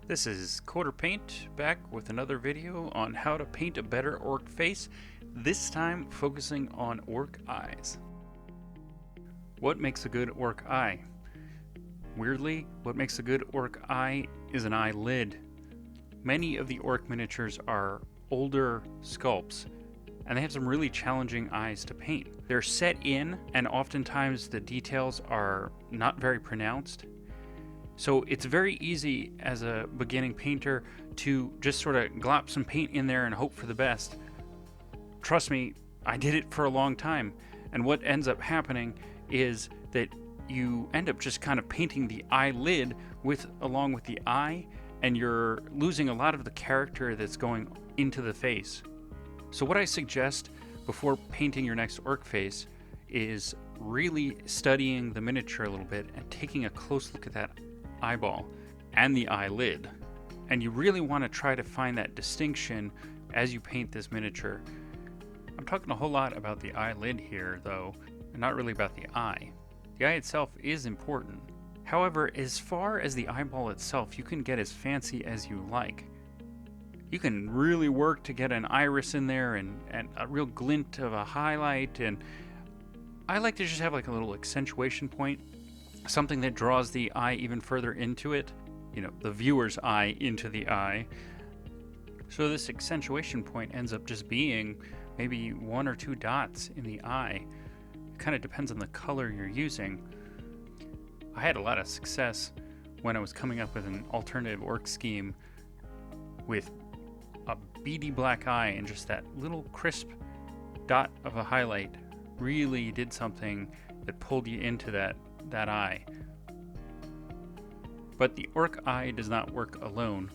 This is Quarter Paint back with another video on how to paint a better orc face, this time focusing on orc eyes. What makes a good orc eye? Weirdly, what makes a good orc eye is an eyelid. Many of the orc miniatures are older sculpts, and they have some really challenging eyes to paint. They're set in, and oftentimes the details are not very pronounced. So it's very easy as a beginning painter to just sort of glop some paint in there and hope for the best. Trust me, I did it for a long time, and what ends up happening is that you end up just kind of painting the eyelid along with the eye, and you're losing a lot of the character that's going into the face. So what I suggest before painting your next orc face is really studying the miniature a little bit and taking a close look at that eyeball and the eyelid. And you really want to try to find that distinction as you paint this miniature. I'm talking a whole lot about the eyelid here though, and not really about the eye. The eye itself is important. However, as far as the eyeball itself, you can get as fancy as you like. You can really work to get an iris in there and a real glint of a highlight, and I like to just have like a little accentuation point, something that draws the eye even further into it, you know, the viewer's eye into the eye. So this accentuation point ends up just being maybe 1 or 2 dots in the eye. It kind of depends on the color you're using. I had a lot of success when I was coming up with an alternative orc scheme with a beady black eye and just that little crisp dot of a highlight really did something that pulled you into that eye. But the orc eye does not work alone.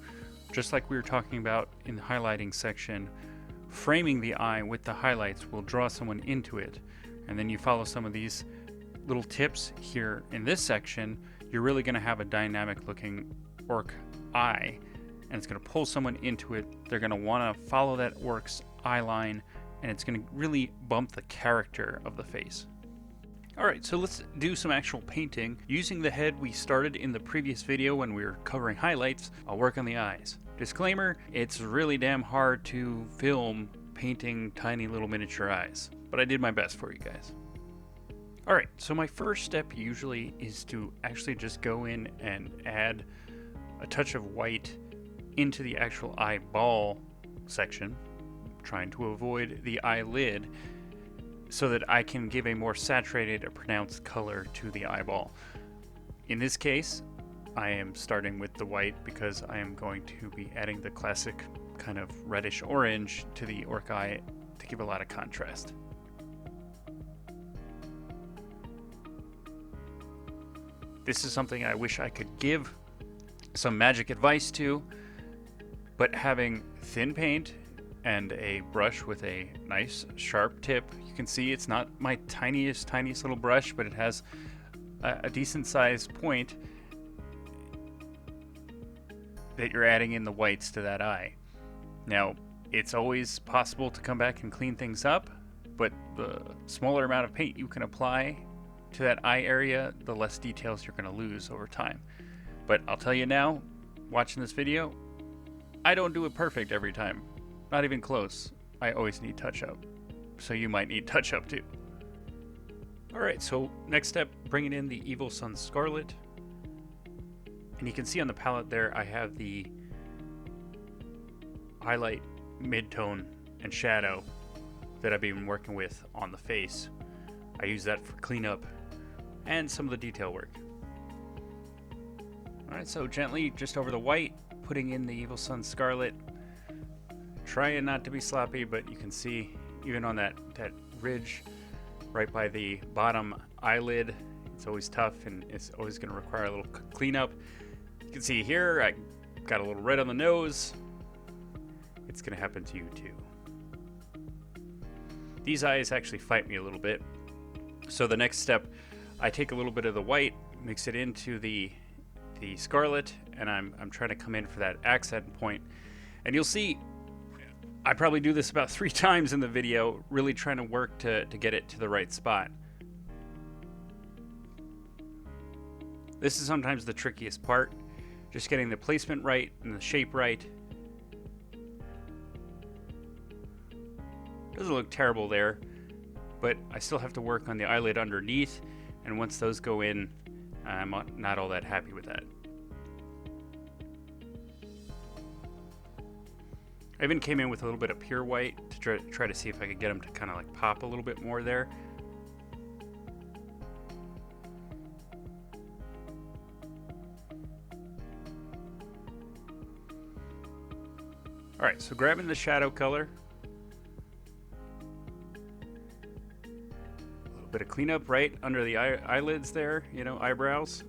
Just like we were talking about in the highlighting section, framing the eye with the highlights will draw someone into it. And then you follow some of these little tips here in this section, you're really going to have a dynamic looking orc eye, and it's going to pull someone into it. They're going to want to follow that orc's eye line, and it's going to really bump the character of the face. Alright, so let's do some actual painting. Using the head we started in the previous video when we were covering highlights, I'll work on the eyes. Disclaimer, it's really damn hard to film painting tiny little miniature eyes, but I did my best for you guys. Alright, so my first step usually is to actually just go in and add a touch of white into the actual eyeball section, trying to avoid the eyelid, so that I can give a more saturated or pronounced color to the eyeball. In this case, I am starting with the white because I am going to be adding the classic kind of reddish orange to the orc eye to give a lot of contrast. This is something I wish I could give some magic advice to, but having thin paint and a brush with a nice sharp tip, you can see it's not my tiniest little brush, but it has a decent sized point that you're adding in the whites to that eye. Now, it's always possible to come back and clean things up, but the smaller amount of paint you can apply to that eye area, the less details you're going to lose over time. But I'll tell you now, watching this video, I don't do it perfect every time. Not even close. I always need touch-up. So you might need touch-up too. Alright, so next step, bringing in the Evil Sunz Scarlet. And you can see on the palette there, I have the highlight, mid-tone, and shadow that I've been working with on the face. I use that for cleanup and some of the detail work. Alright, so gently, just over the white, putting in the Evil Sunz Scarlet. Trying not to be sloppy, but you can see even on that ridge right by the bottom eyelid, it's always tough and it's always going to require a little cleanup. You can see here I got a little red on the nose. It's going to happen to you too. These eyes actually fight me a little bit. So the next step, I take a little bit of the white, mix it into the scarlet, and I'm trying to come in for that accent point. And you'll see I probably do this about 3 times in the video, really trying to work to get it to the right spot. This is sometimes the trickiest part. Just getting the placement right and the shape right. Doesn't look terrible there, but I still have to work on the eyelid underneath, and once those go in, I'm not all that happy with that. I even came in with a little bit of pure white to try to see if I could get them to kind of like pop a little bit more there. Alright, so grabbing the shadow color. A little bit of cleanup right under the eyelids there, you know, eyebrows.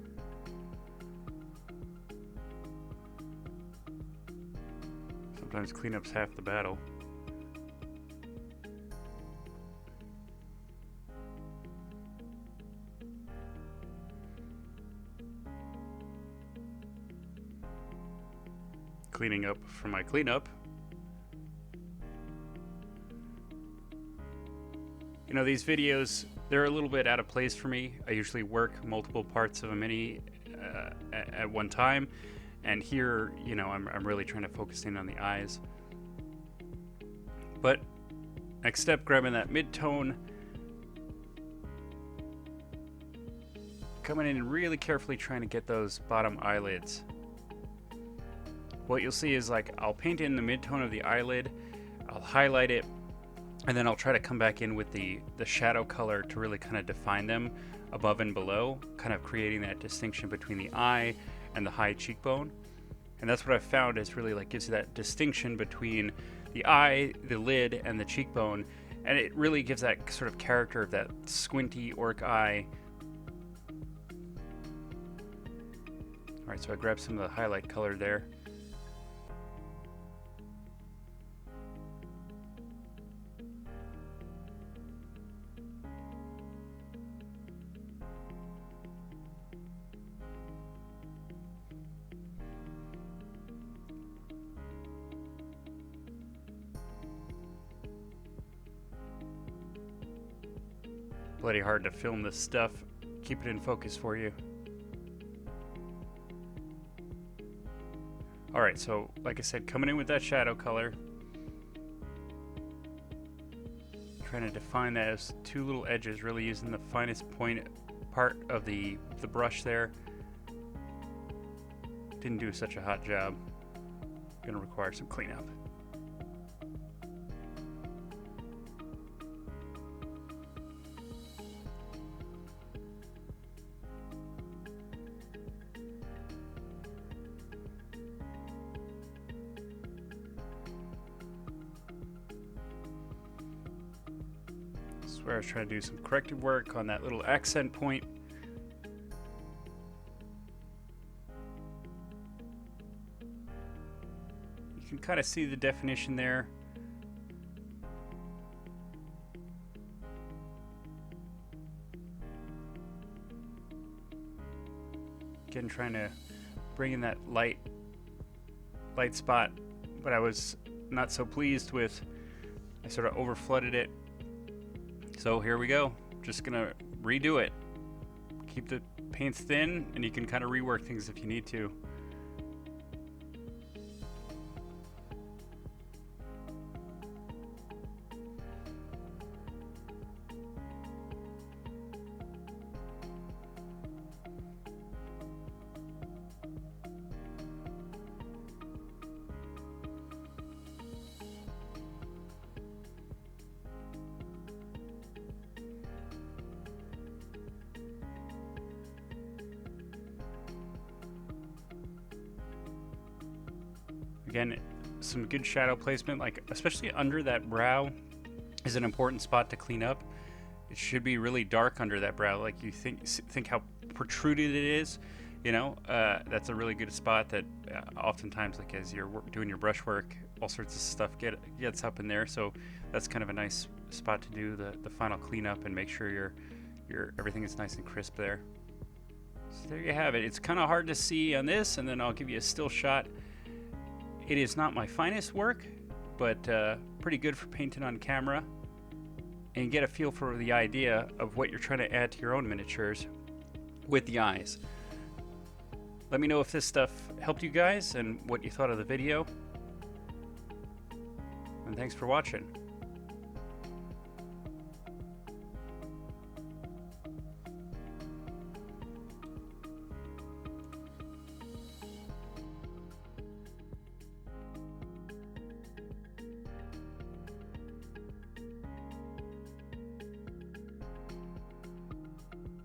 Sometimes cleanup's half the battle. Cleaning up for my cleanup. You know, these videos, they're a little bit out of place for me. I usually work multiple parts of a mini at one time, and here, you know, I'm really trying to focus in on the eyes. But next step, grabbing that mid-tone, coming in and really carefully trying to get those bottom eyelids. What you'll see is, like, I'll paint in the mid-tone of the eyelid, I'll highlight it, and then I'll try to come back in with the shadow color to really kind of define them above and below, kind of creating that distinction between the eye and the high cheekbone. And that's what I've found is really like gives you that distinction between the eye, the lid, and the cheekbone, and it really gives that sort of character of that squinty orc eye. Alright, so I grabbed some of the highlight color there. Bloody hard to film this stuff. Keep it in focus for you. Alright, so like I said, coming in with that shadow color. Trying to define those two little edges, really using the finest point part of the brush there. Didn't do such a hot job. Gonna require some cleanup. Where I was trying to do some corrective work on that little accent point. You can kind of see the definition there. Again, trying to bring in that light spot, but I was not so pleased with, I sort of over flooded it. So here we go, just gonna redo it. Keep the paints thin, and you can kind of rework things if you need to. Again, some good shadow placement, like especially under that brow is an important spot to clean up. It should be really dark under that brow, like you think how protruded it is, you know. That's a really good spot that oftentimes, like as you're doing your brush work, all sorts of stuff gets up in there. So that's kind of a nice spot to do the final cleanup and make sure your everything is nice and crisp there. So there you have it. It's kind of hard to see on this, and then I'll give you a still shot. It is not my finest work, but pretty good for painting on camera, and get a feel for the idea of what you're trying to add to your own miniatures with the eyes. Let me know if this stuff helped you guys and what you thought of the video. And thanks for watching.